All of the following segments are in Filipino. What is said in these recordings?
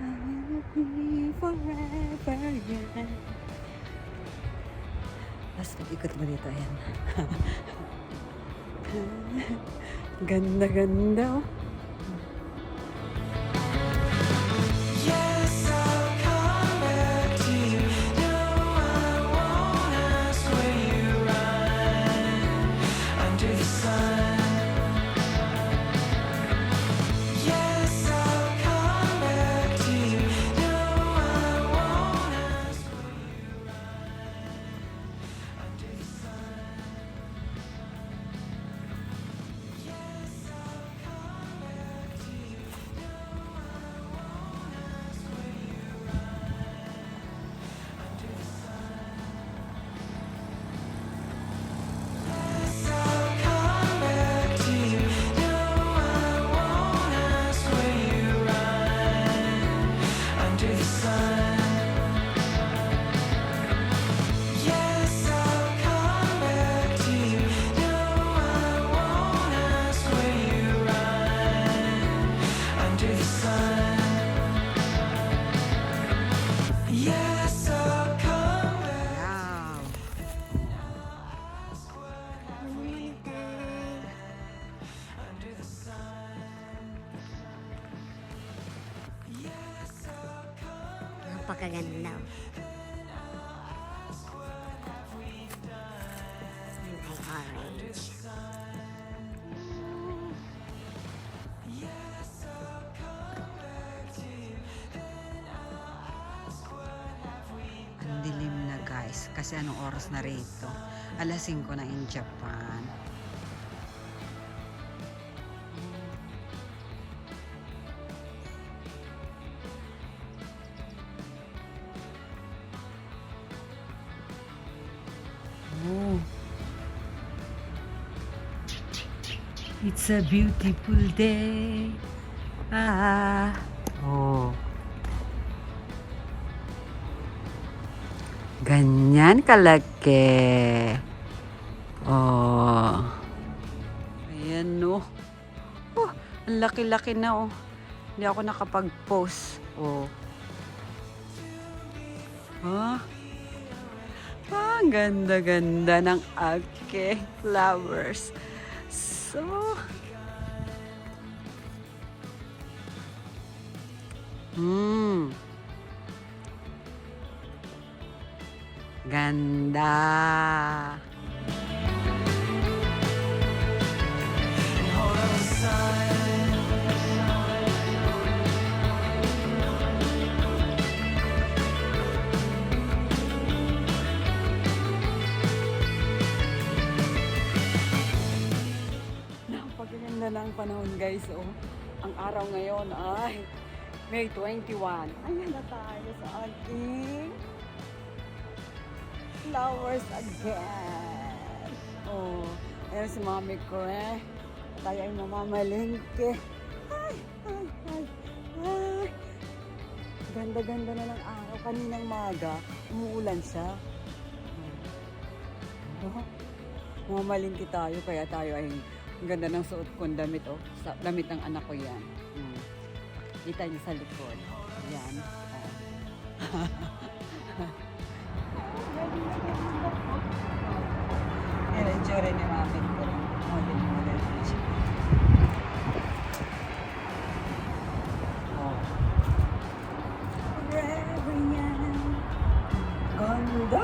I wanna be forever young. Tapos pag-ikot mo dito, ayan. Ganda-ganda, oh. Yes, I'll come back to you. No, I won't ask where you run under the sun. Yes, I'll come back to you. No, I won't ask where you run under the sun. Yes, I'll come back to you. No, I won't ask where you run under the sun. Yes, I'll come back to you. No, I won't ask where you run under the sun. Yes, I'll come back to you. No, I won't ask where you run under the sun. Yes, I'll come back. Wow. Under the sun. Yes, I'll come Napakaganda. Ay, orange. Yes, I'll come back to you. Then I'll ask what have we Ang dilim na, guys. Kasi anong oras na rito? Alas 5 na in Japan. Oh. It's a beautiful day. Ah. Oh. Ganyan kalaki. Oh. Ayan, no. Oh, ang laki-laki na, oh. Hindi ako nakapag-post. Oh. Ah. Ah, ang ganda-ganda ng aking flowers. So, ganda. hold on the sun? Napakaganda ng panahon, guys. Oh, ang araw ngayon ay May 21. Ayan na tayo sa ating flowers again. Oh, ayan si Mami ko, eh. Tayo ay mamamalengke. Ay, ay, ay, ay. Ganda-ganda na ng araw. Kaninang maga, umuulan siya. Oh, mamamalengke tayo, kaya tayo ay ang ganda ng suot kong damit, oh. Damit ng anak ko yan. Kita niyo sa likod. Yan. Oh. Yan ang tsura ni Mami ko. Model na siya. Oh. Forever yan. Ganda.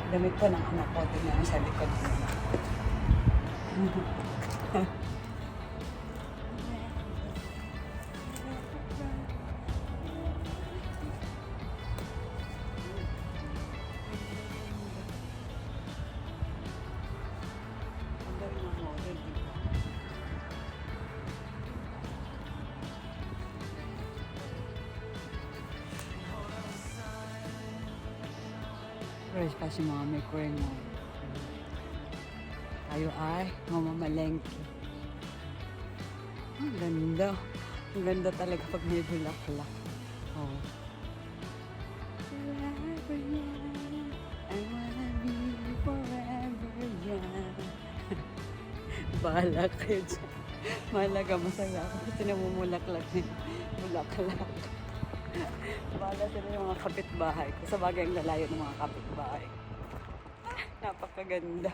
Damit ko ng anak ko. Tingnan mo sa likod. Fresh pa si Mami ko rin. Tayo ay mamamalengke. Ang ganda. Ang ganda talaga pag may bulaklak. Oh. Forever young. I wanna be forever young. Bahala kayo dyan. Mahalaga, masaya ako kasi namumulaklak na yung bulaklak. Bahala sila yung mga kapitbahay ko. Sa bagay ang lalayo ng mga kapitbahay. Ah, napakaganda.